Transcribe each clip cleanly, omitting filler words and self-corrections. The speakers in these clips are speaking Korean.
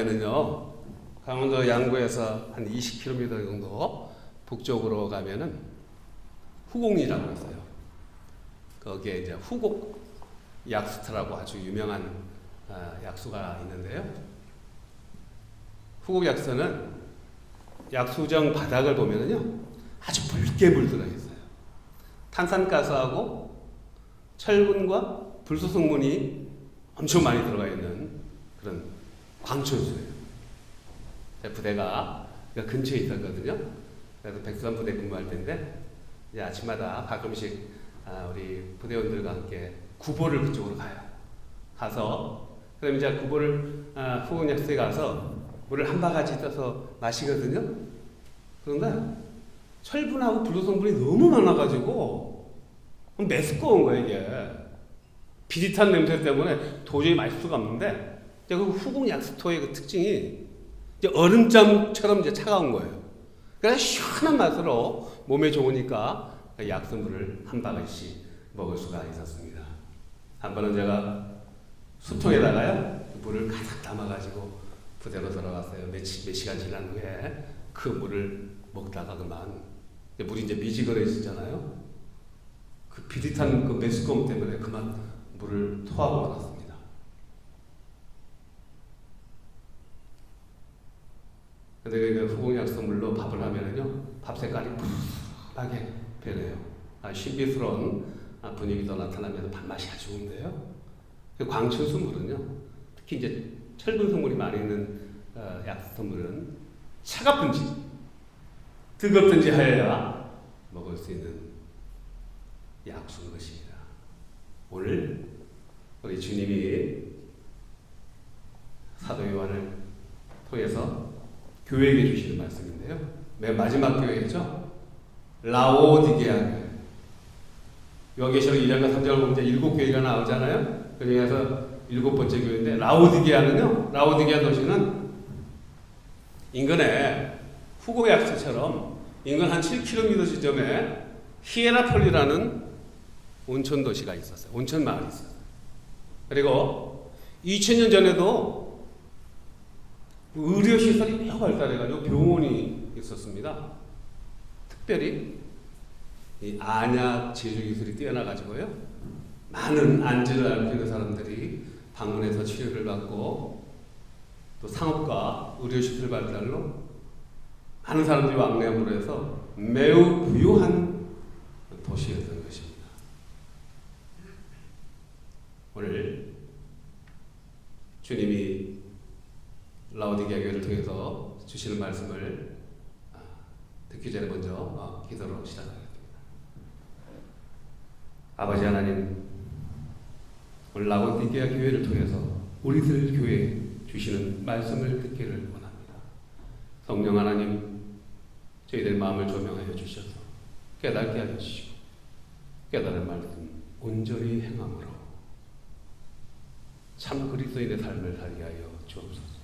는요, 강원도 양구에서 한 20km 정도 북쪽으로 가면은 후곡리라고 있어요. 거기에 이제 후곡 약수터라고 아주 유명한 약수가 있는데요. 후곡 약수는 약수정 바닥을 보면은요, 아주 붉게 물들어 있어요. 탄산가스하고 철분과 불소성분이 엄청 많이 들어가 있는 그런 광천수예요. 부대가 근처에 있었거든요. 그래서 백두산 부대 근무할 때인데 이제 아침마다 가끔씩 우리 부대원들과 함께 구보를 그쪽으로 가요. 가서 그럼 이제 구보를 후원약소에 가서 물을 한 바가지 떠서 마시거든요. 그런데 철분하고 불소성분이 너무 많아가지고 메스꺼운 거예요 이게. 비릿한 냄새 때문에 도저히 마실 수가 없는데 그 후곡 약수터의 그 특징이 이제 얼음장처럼 이제 차가운 거예요. 그래서 시원한 맛으로 몸에 좋으니까 약수물을 한 바가지씩 먹을 수가 있었습니다. 한 번은 제가 수통에다가요 물을 가득 담아가지고 부대로 돌아갔어요. 몇 시간 지난 후에 그 물을 먹다가 그만 물이 이제 미지근해지잖아요. 그 비릿한 그 메스꺼움 때문에 그만 물을 토하고 말았습니다. 근데 그 후곡약수물로 밥을 하면은요, 밥 색깔이 푸르하게 변해요. 신비스러운 분위기도 나타나면서 밥맛이 아주 좋은데요. 그 광천수물은요, 특히 이제 철분 성분이 많이 있는 약수물은 차갑든지 뜨겁든지 하여야 먹을 수 있는 약수인 것입니다. 오늘 우리 주님이 사도 요한을 통해서 교회에게 주시는 말씀인데요. 맨 마지막 교회죠. 라오디게아 교회. 요한계시록 1장과 3장을 보면 이제 7교회가 나오잖아요. 그 중에서 7번째 교회인데 라오디게아는요. 라오디게아 도시는 인근에 후고 약수처럼 인근 한 7km 지점에 히에라폴리라는 온천 도시가 있었어요. 온천 마을이 있었어요. 그리고 2000년 전에도 의료시설이 매우 발달해가지고 병원이 있었습니다. 특별히 이 안약 제조 기술이 뛰어나가지고요. 많은 안질을 앓고 있는 사람들이 방문해서 치료를 받고 또 상업과 의료시설 발달로 많은 사람들이 왕래함으로 해서 매우 부유한 도시였던 것입니다. 오늘 주님이 라오디게아 교회를 통해서 주시는 말씀을 듣기 전에 먼저 기도로 시작하겠습니다. 아버지 하나님, 오늘 라오디게아 교회를 통해서 우리들 교회에 주시는 말씀을 듣기를 원합니다. 성령 하나님, 저희들 마음을 조명하여 주셔서 깨닫게 하여 주시고 깨달은 말씀 온전히 행함으로 참 그리스도인의 삶을 살게 하여 주옵소서.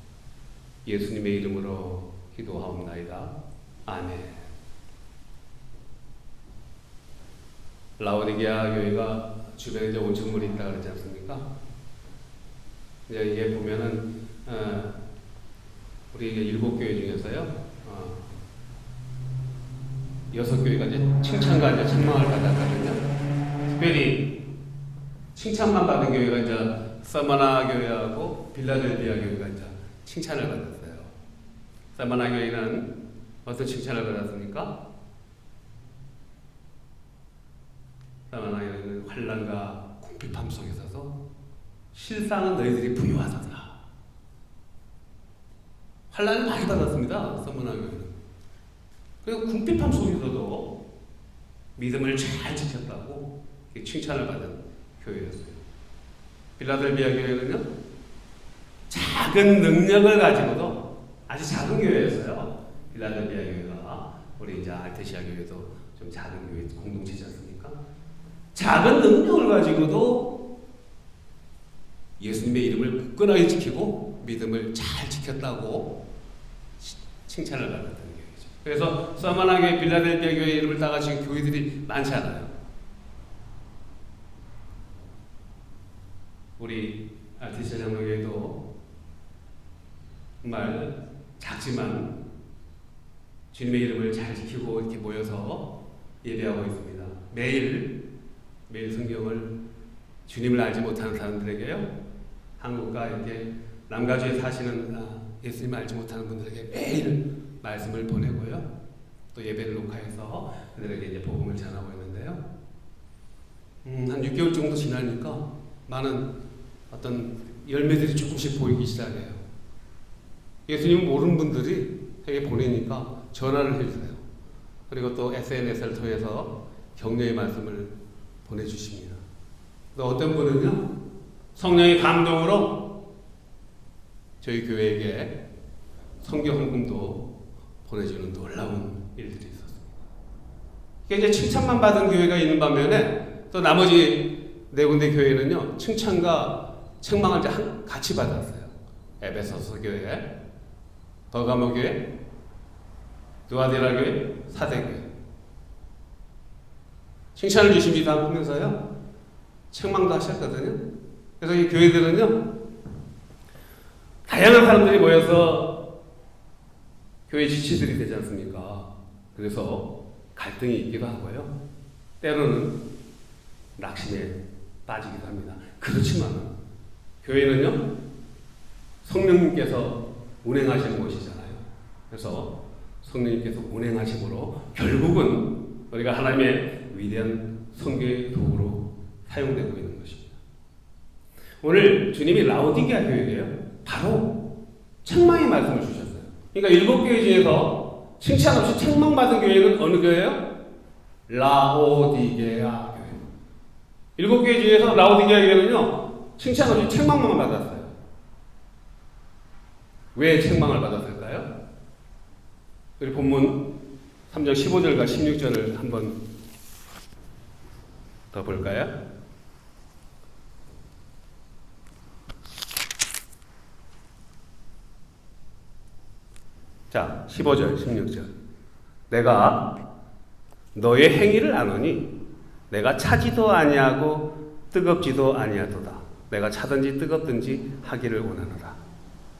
예수님의 이름으로 기도하옵나이다. 아멘. 라오디게아 교회가 주변에 이제 온천물이 있다 그러지 않습니까? 이제 이게 보면은 우리 7교회 중에서요 6교회가 이제 칭찬과 이제 책망을 받았거든요. 특별히 칭찬만 받은 교회가 이제 사마나 교회하고 빌라델비아 교회가 이제 칭찬을 받았어요. 사마나 교회는 어떤 칭찬을 받았습니까? 사마나 교회는 환난과 궁핍함 속에서도 실상은 너희들이 부유하도다. 환난을 많이 받았습니다. 사마나 교회는. 그리고 궁핍함 속에서도 믿음을 잘 지켰다고 칭찬을 받은 교회였어요. 빌라델비아 교회는요, 작은 능력을 가지고도 아주 작은 교회였어요. 빌라델비아 교회가 우리 이제 알테시아 교회도 좀 작은 교회 공동체지 않습니까? 작은 능력을 가지고도 예수님의 이름을 굳건하게 지키고 믿음을 잘 지켰다고 칭찬을 받았던 교회죠. 그래서 사마나 교회, 빌라델비아 교회 이름을 따가지고 교회들이 많잖아요. 우리 알테시아 장로교회도 정말 작지만 주님의 이름을 잘 지키고 이렇게 모여서 예배하고 있습니다. 매일 성경을 주님을 알지 못하는 사람들에게요, 한국과 이렇게 남가주에 사시는 예수님을 알지 못하는 분들에게 매일 말씀을 보내고요, 또 예배를 녹화해서 그들에게 이제 복음을 전하고 있는데요. 한 6개월 정도 지나니까 많은 어떤 열매들이 조금씩 보이기 시작해요. 예수님 모르는 분들이 에게 보내니까 전화를 해주세요. 그리고 또 SNS를 통해서 격려의 말씀을 보내주십니다. 또 어떤 분은요, 성령의 감동으로 저희 교회에게 성경 헌금도 보내주는 놀라운 일들이 있었습니다. 이게 이제 칭찬만 받은 교회가 있는 반면에 또 나머지 네 군데 교회는요, 칭찬과 책망을 같이 받았어요. 에베소서 교회, 버가모 교회, 두아디라 교회, 사대교회. 칭찬을 주십니다 하면서요, 책망도 하셨거든요. 그래서 이 교회들은요, 다양한 사람들이 모여서 교회 지치들이 되지 않습니까? 그래서 갈등이 있기도 하고요, 때로는 낙심에 빠지기도 합니다. 그렇지만 교회는요, 성령님께서 운행하시는 곳이잖아요. 그래서 성령님께서 운행하심으로 결국은 우리가 하나님의 위대한 선교의 도구로 사용되고 있는 것입니다. 오늘 주님이 라오디게아 교회에게요, 바로 책망의 말씀을 주셨어요. 그러니까 7교회 중에서 칭찬 없이 책망받은 교회는 어느 교회예요? 라오디게아 교회. 7교회 중에서 라오디게아 교회는요, 칭찬 없이 책망만 받았어요. 왜 책망을 받았을까요? 우리 본문 3장 15절과 16절을 한번 더 볼까요? 자, 15절, 16절. 내가 너의 행위를 아노니 내가 차지도 아니하고 뜨겁지도 아니하도다. 내가 차든지 뜨겁든지 하기를 원하노라.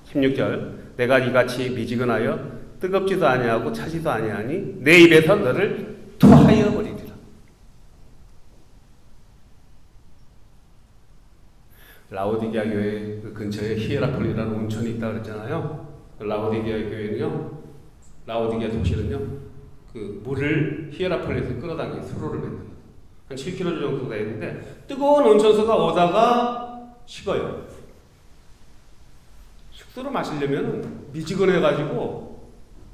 16절. 내가 이같이 미지근하여 뜨겁지도 아니하고 차지도 아니하니 내 입에서 너를 토하여 버리리라. 라오디게아 교회 그 근처에 히에라폴리라는 온천이 있다고 그랬잖아요. 라오디게아 교회는요, 라오디게아 도시는요, 그 물을 히에라폴리에서 끌어당긴 수로를 만듭니다. 한 7km 정도 되는데 뜨거운 온천수가 오다가 식어요. 식수로 마시려면 미지근해가지고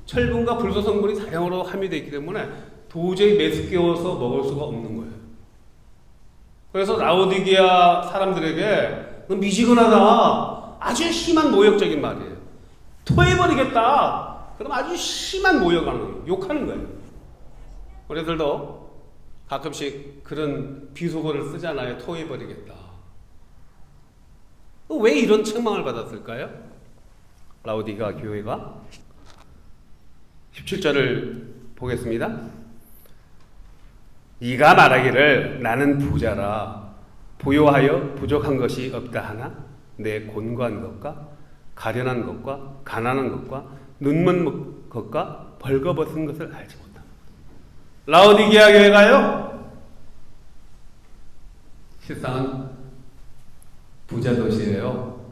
철분과 불소 성분이 다량으로 함유되어 있기 때문에 도저히 메스꺼워서 먹을 수가 없는 거예요. 그래서 라오디게아 사람들에게 미지근하다, 아주 심한 모욕적인 말이에요. 토해버리겠다, 그럼 아주 심한 모욕하는 거예요. 욕하는 거예요. 우리들도 가끔씩 그런 비속어를 쓰잖아요. 토해버리겠다. 왜 이런 책망을 받았을까요? 라오디게아 교회가 17절을 보겠습니다. 네가 말하기를 나는 부자라 부요하여 부족한 것이 없다 하나 내 곤고한 것과 가련한 것과 가난한 것과 눈먼 것과 벌거벗은 것을 알지 못한다. 라오디게아 교회가요, 실상은 부자 도시예요.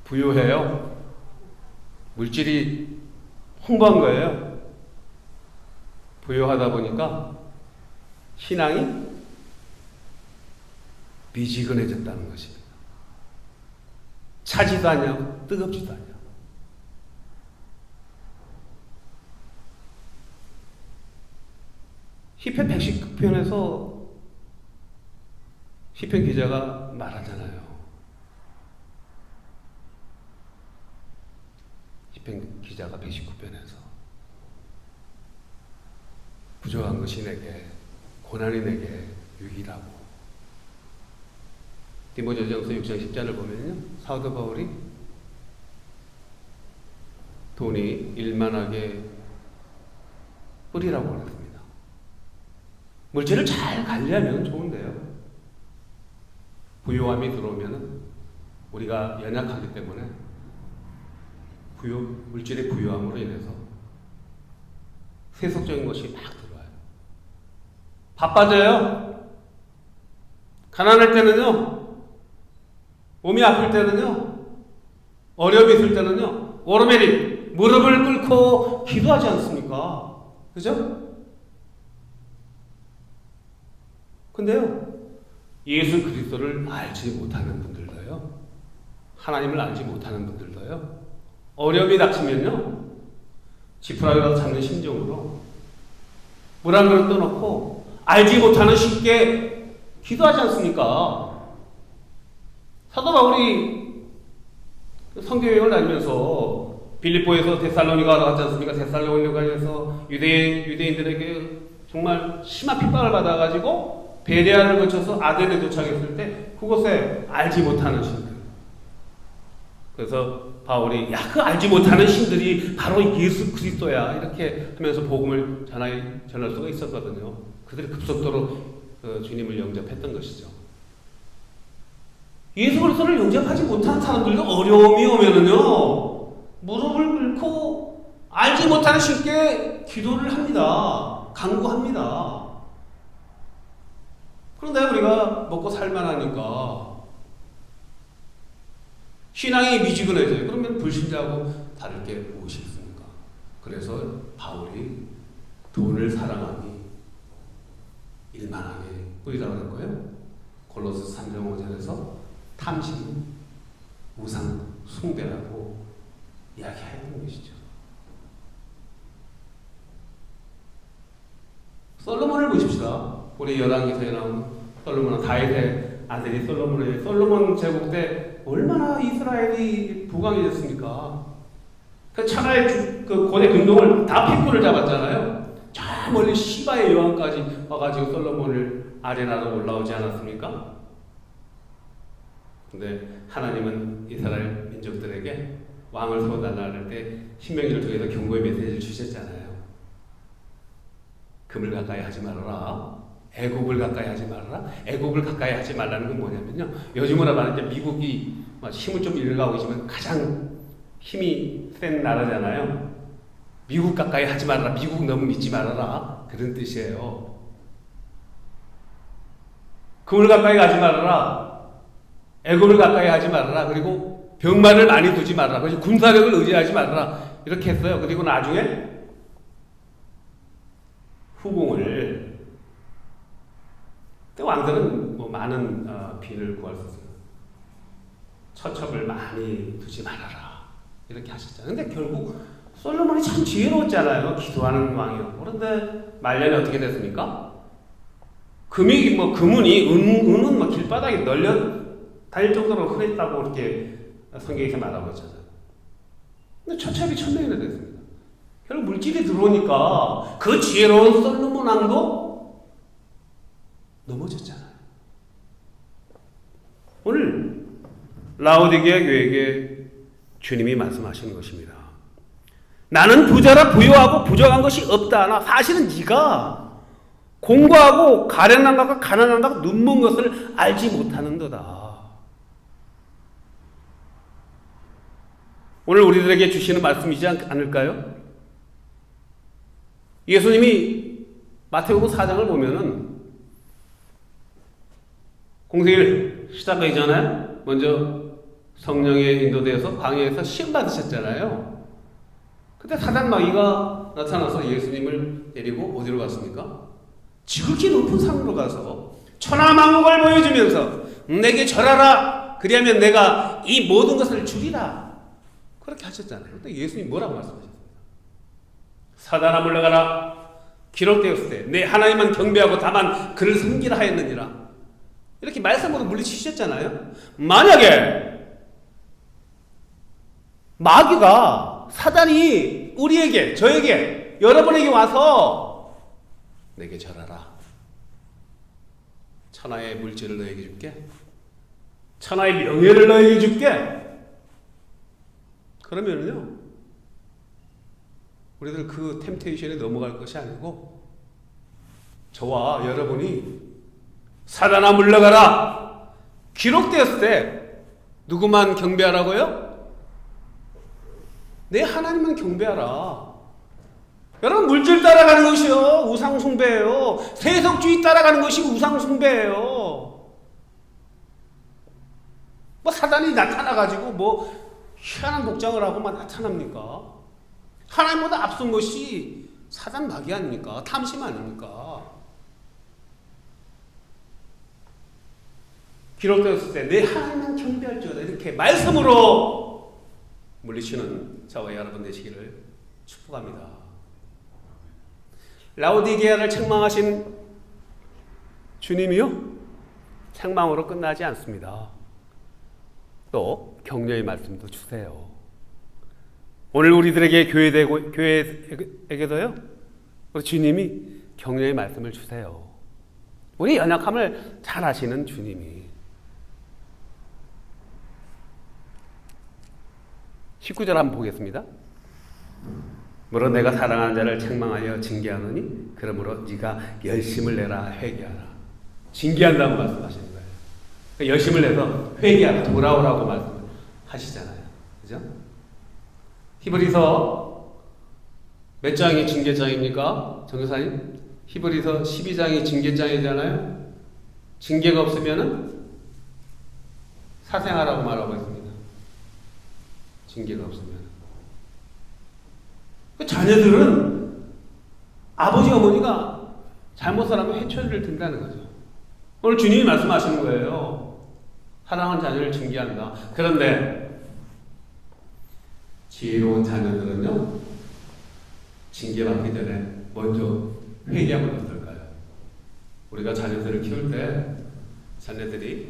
부유해요. 물질이 풍부한 거예요. 부유하다 보니까 신앙이 미지근해졌다는 것입니다. 차지도 않냐고 뜨겁지도 않냐고. 시편 119편에서 시편 기자가 말하잖아요. 시편 기자가 119편에서 부족한 것이 내게, 고난이 내게 유익이라고. 디모데전서 6장 10절을 보면요, 사도 바울이 돈이 일만하게 뿌리라고 그랬습니다. 물질을 잘 관리하면 좋은데요, 부요함이 들어오면 우리가 연약하기 때문에 물질의 부유함으로 인해서 세속적인 것이 막 들어와요. 바빠져요. 가난할 때는요. 몸이 아플 때는요. 어려움이 있을 때는요. 오르메리 무릎을 꿇고 기도하지 않습니까? 그죠? 근데요. 예수 그리스도를 알지 못하는 분들도요. 하나님을 알지 못하는 분들도요. 어려움이 닥치면요. 지푸라기라도 잡는 심정으로 물 한 그릇 떠놓고 알지 못하는 쉽게 기도하지 않습니까? 사도 바울이 선교여행을 다니면서 빌립보에서 데살로니가로 갔지 않습니까? 데살로니가에서 유대인들에게 정말 심한 핍박을 받아가지고 베레아를 거쳐서 아덴에 도착했을 때 그곳에 알지 못하는 신들. 그래서 바울이 그 알지 못하는 신들이 바로 예수 그리스도야 이렇게 하면서 복음을 전할 수가 있었거든요. 그들이 급속도로 주님을 영접했던 것이죠. 예수 그리스도를 영접하지 못한 사람들도 어려움이 오면은요 무릎을 꿇고 알지 못하는 신께 기도를 합니다. 간구합니다. 그런데 우리가 먹고 살만하니까 신앙이 미지근해져요. 그러면 불신자하고 다를 게 무엇이 있습니까? 그래서 바울이 돈을 사랑하니 일만하게 뿌리라고 한 거예요. 골로새 3장 5절에서 탐심, 우상, 숭배라고 이야기하는 것이죠. 솔로몬을 보십시다. 우리 열왕기서에 나오는 솔로몬은 다윗의 아들이 솔로몬이에요. 솔로몬 제국 때 얼마나 이스라엘이 부강해졌습니까? 그 천하의 그 고대 근동을 다 핏불을 잡았잖아요. 저 멀리 시바의 여왕까지 와가지고 솔로몬을 아레나로 올라오지 않았습니까? 근데 하나님은 이스라엘 민족들에게 왕을 세워달라 할 때 신명기를 통해서 경고의 메시지를 주셨잖아요. 금을 가까이 하지 말아라. 애국을 가까이 하지 말아라. 애국을 가까이 하지 말라는 건 뭐냐면요. 요즘으로 말하면 미국이 힘을 좀 잃어가고 있지만 가장 힘이 센 나라잖아요. 미국 가까이 하지 말아라. 미국 너무 믿지 말아라. 그런 뜻이에요. 금을 가까이 하지 말아라. 애국을 가까이 하지 말아라. 그리고 병마를 많이 두지 말아라. 그래서 군사력을 의지하지 말아라. 이렇게 했어요. 그리고 나중에 후궁을 왕들은 많은 비를 구할 수 있어요. 처첩을 많이 두지 말아라. 이렇게 하셨잖아요. 근데 결국 솔로몬이 참 지혜로웠잖아요. 기도하는 왕이었고. 그런데 말년에 어떻게 됐습니까? 금이 금은이 은은 길바닥에 널려 다닐 정도로 흔했다고 이렇게 성경에서 말하고 있잖아요. 근데 처첩이 1000명이나 됐습니다. 결국 물질이 들어오니까 그 지혜로운 솔로몬 왕도 넘어졌잖아요. 오늘 라오디게아 교회에게 주님이 말씀하시는 것입니다. 나는 부자라 부유하고 부족한 것이 없다. 나 사실은 네가 공부하고 가련한 것과 가난한 것과 눈먼 것을 알지 못하는도다. 오늘 우리들에게 주시는 말씀이지 않을까요? 예수님이 마태복음 4장을 보면은 공생일 시작하기 전에 먼저 성령의 인도되어서 광야에서 시험 받으셨잖아요. 그때 사단 마귀가 나타나서 예수님을 데리고 어디로 갔습니까? 지극히 높은 산으로 가서 천하만국을 보여주면서 내게 절하라. 그리하면 내가 이 모든 것을 주리라. 그렇게 하셨잖아요. 근데 예수님이 뭐라고 말씀하셨습니까? 사단아 물러가라. 기록되었을 때 내 하나님만 경배하고 다만 그를 섬기라 하였느니라. 이렇게 말씀으로 물리치셨잖아요. 만약에 마귀가 사단이 우리에게 저에게 여러분에게 와서 내게 절하라. 천하의 물질을 너에게 줄게. 천하의 명예를 너에게 줄게. 그러면은요 우리들 그 템테이션에 넘어갈 것이 아니고 저와 여러분이 사단아 물러가라. 기록되었을 때 누구만 경배하라고요? 내 하나님만 경배하라. 여러분, 물질 따라가는 것이요 우상숭배예요. 세속주의 따라가는 것이 우상숭배예요. 뭐 사단이 나타나가지고 뭐 희한한 복장을 하고 막 나타납니까? 하나님보다 앞선 것이 사단 마귀 아닙니까? 탐심 아닙니까? 기록되었을 때 내 하나님만 경배할지어다 이렇게 말씀으로 물리치는 저와 여러분 되시기를 축복합니다. 라오디게아를 책망하신 주님이요 책망으로 끝나지 않습니다. 또 격려의 말씀도 주세요. 오늘 우리들에게 교회에게도요 우리 주님이 격려의 말씀을 주세요. 우리 연약함을 잘 아시는 주님이. 19절 한번 보겠습니다. 물어 내가 사랑하는 자를 책망하여 징계하노니 그러므로 네가 열심을 내라 회개하라. 징계한다고 말씀하시는 거예요. 그러니까 열심을 내서 회개하라 돌아오라고 말씀하시잖아요. 그죠? 히브리서 몇 장이 징계장입니까? 정교사님? 히브리서 12장이 징계장이잖아요. 징계가 없으면은 사생하라고 말하고 있습니다. 징계가 없으면. 그 자녀들은 아버지 어머니가 잘못 살아면 회초리를 든다는 거죠. 오늘 주님이 말씀하시는 거예요. 사랑하는 자녀를 징계한다. 그런데 지혜로운 자녀들은요 징계받기 전에 먼저 회개하면 어떨까요? 우리가 자녀들을 키울 때 자녀들이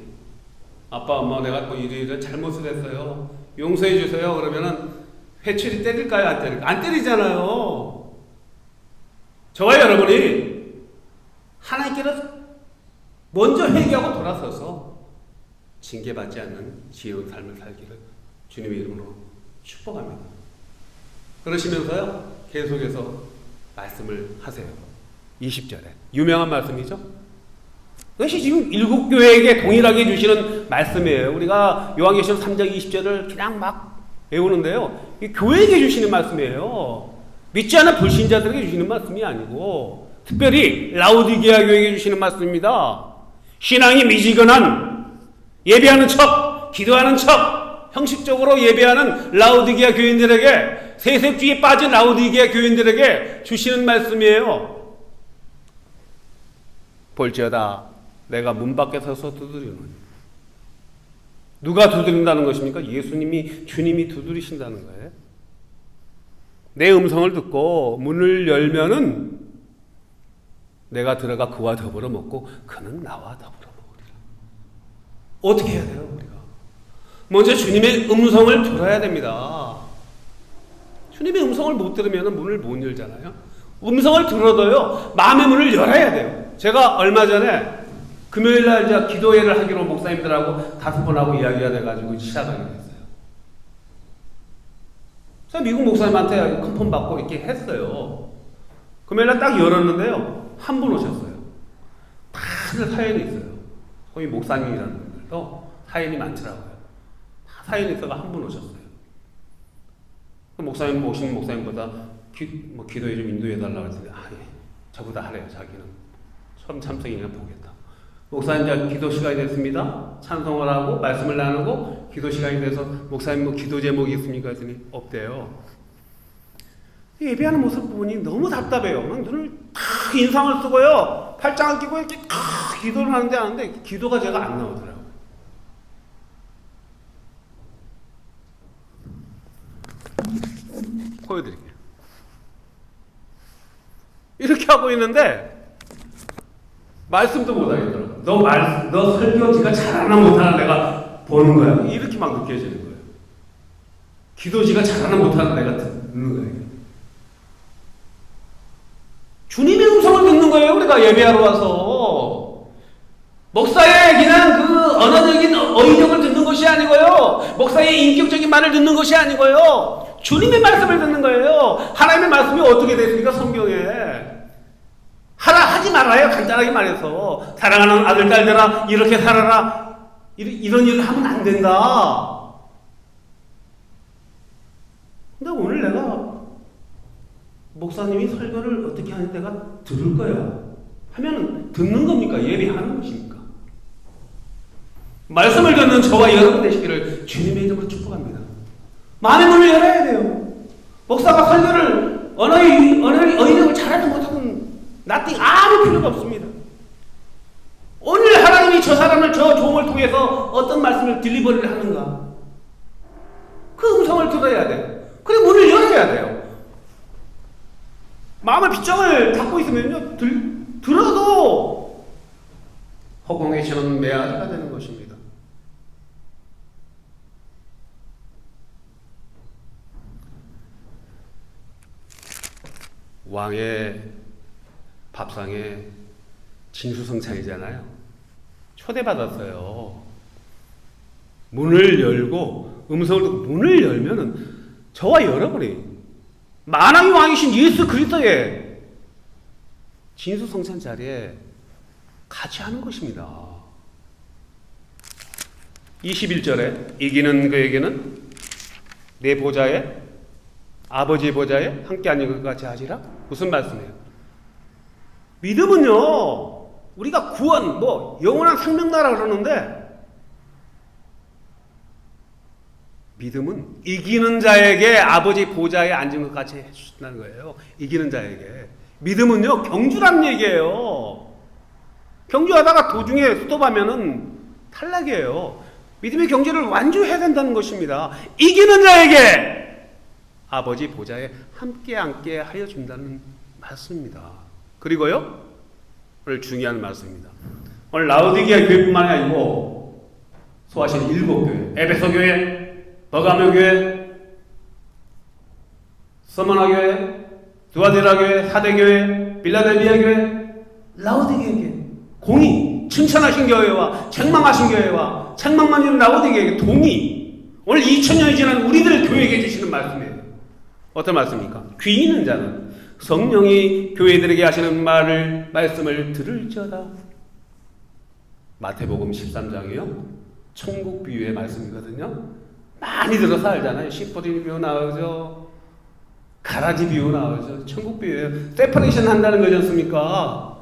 아빠 엄마 내가 뭐 이런 잘못을 했어요 용서해 주세요 그러면은 회초리 때릴까요? 안 때릴까요? 안 때리잖아요. 저와 여러분이 하나님께로 먼저 회개하고 돌아서서 징계받지 않는 지혜로운 삶을 살기를 주님의 이름으로 축복합니다. 그러시면서요 계속해서 말씀을 하세요. 20절에 유명한 말씀이죠. 그것이 지금 7교회에게 동일하게 주시는 말씀이에요. 우리가 요한계시록 3장 20절을 그냥 막 외우는데요 이 교회에게 주시는 말씀이에요. 믿지 않은 불신자들에게 주시는 말씀이 아니고 특별히 라오디게아 교회에게 주시는 말씀입니다. 신앙이 미지근한 예배하는 척 기도하는 척 형식적으로 예배하는 라오디게아 교인들에게 세속주의에 빠진 라오디게아 교인들에게 주시는 말씀이에요. 볼지어다 내가 문 밖에 서서 두드리노니. 누가 두드린다는 것입니까? 예수님이 주님이 두드리신다는 거예요. 내 음성을 듣고 문을 열면은 내가 들어가 그와 더불어 먹고 그는 나와 더불어 먹으리라. 어떻게 해야 돼요 우리가? 먼저 주님의 음성을 들어야 됩니다. 주님의 음성을 못 들으면 문을 못 열잖아요. 음성을 들어도요 마음의 문을 열어야 돼요. 제가 얼마 전에 금요일날 이제 기도회를 하기로 목사님들하고 5번 하고 이야기가 돼가지고 시작하게 됐어요. 그래서 미국 목사님한테 컨펌 받고 이렇게 했어요. 금요일날 딱 열었는데요 한 분 오셨어요. 다들 사연이 있어요. 거의 목사님이라는 분들도 사연이 많더라고요. 다 사연이 있어가 한 분 오셨어요. 목사님 오시는 목사님보다 기도회 좀 인도해달라고 했더니 예, 저보다 하래요. 자기는 처음 참석이니까 보겠다. 목사님 이제 기도 시간이 됐습니다. 찬송을 하고 말씀을 나누고 기도 시간이 돼서 목사님 뭐 기도 제목이 있습니까? 했더니 없대요. 예배하는 모습 보니 너무 답답해요. 눈을 탁 인상을 쓰고요. 팔짱을 끼고 이렇게 탁 기도를 하는데 기도가 제가 안 나오더라고요. 보여드릴게요. 이렇게 하고 있는데 말씀도 못하겠더라고요. 너 설교 지가 잘하나 못하나 내가 보는 거야. 이렇게 막 느껴지는 거예요. 기도 지가 잘하나 못하나 내가 듣는 거예요. 주님의 음성을 듣는 거예요. 우리가 예배하러 와서. 목사의 그냥 그 언어적인 어휘력을 듣는 것이 아니고요. 목사의 인격적인 말을 듣는 것이 아니고요. 주님의 말씀을 듣는 거예요. 하나님의 말씀이 어떻게 됐습니까? 성경에. 하라 하지 말아요. 간단하게 말해서 사랑하는 아들 딸들아 이렇게 살아라. 이런 일을 하면 안 된다. 근데 오늘 내가 목사님이 설교를 어떻게 하는 내가 들을 거야 하면 듣는 겁니까? 예배하는 것입니까? 말씀을 듣는 저와 여러분 되시기를 주님의 이름으로 축복합니다. 마음의 문을 열어야 돼요. 목사가 설교를 언어력을 잘하지 못하면 nothing 아무 필요가 없습니다. 오늘 하나님이 저 사람을 저 종을 통해서 어떤 말씀을 딜리버리를 하는가 그 음성을 들어야 돼요. 그래 문을 열어야 돼요. 마음의 빗장을 닫고 있으면요 들어도 허공에 지는 메아리가 되는 것입니다. 왕의 밥상에 진수성찬이잖아요. 초대받았어요. 문을 열고 음성을 듣고 문을 열면은 저와 여러분이 만왕의 왕이신 예수 그리스도의 진수성찬 자리에 같이 하는 것입니다. 21절에 이기는 그에게는 내 보좌에 아버지의 보좌에 함께 앉은 것 같이 하시라? 무슨 말씀이에요? 믿음은요 우리가 구원 영원한 생명나라 그러는데 믿음은 이기는 자에게 아버지 보좌에 앉은 것 같이 해주신다는 거예요. 이기는 자에게. 믿음은요 경주란 얘기예요. 경주하다가 도중에 스톱하면은 탈락이에요. 믿음의 경주를 완주해야 된다는 것입니다. 이기는 자에게 아버지 보좌에 함께 앉게 하여 준다는 말씀입니다. 그리고요 오늘 중요한 말씀입니다. 오늘 라우디게아 교회뿐만이 아니고 소아시아 7교회, 에베소 교회, 버가모 교회, 서머나 교회, 두아디라 교회, 사대 교회, 빌라델비아 교회, 라우디게아 교회 공의, 칭찬하신 교회와 책망하신 교회와 책망만 있는 라우디게아 동의. 오늘 2000년이 지난 우리들 교회에게 주시는 말씀이에요. 어떤 말씀입니까? 귀 있는 자는 성령이 교회들에게 하시는 말씀을 들을지어다. 마태복음 13장이요 천국 비유의 말씀이거든요. 많이 들어서 알잖아요. 시퍼진 비유 나오죠. 가라지 비유 나오죠. 천국 비유예요. 세퍼레이션 한다는 거지 않습니까?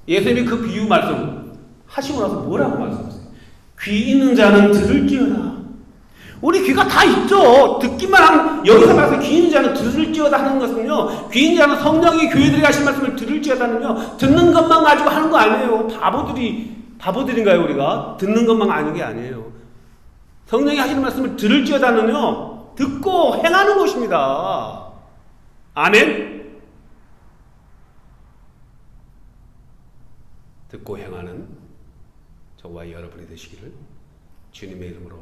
예수님이 그 비유 말씀 하시고 나서 뭐라고 말씀하세요? 귀 있는 자는 들을지어다. 우리 귀가 다 있죠. 듣기만 하면 여기서 말해서 귀 있는 자는 들을지어다 하는 것은요. 귀 있는 자는 성령이 교회들에게 하신 말씀을 들을지어다는요. 듣는 것만 가지고 하는 거 아니에요. 바보들인가요 우리가? 듣는 것만 아는 게 아니에요. 성령이 하시는 말씀을 들을지어다는요. 듣고 행하는 것입니다. 아멘? 듣고 행하는 저와 여러분이 되시기를 주님의 이름으로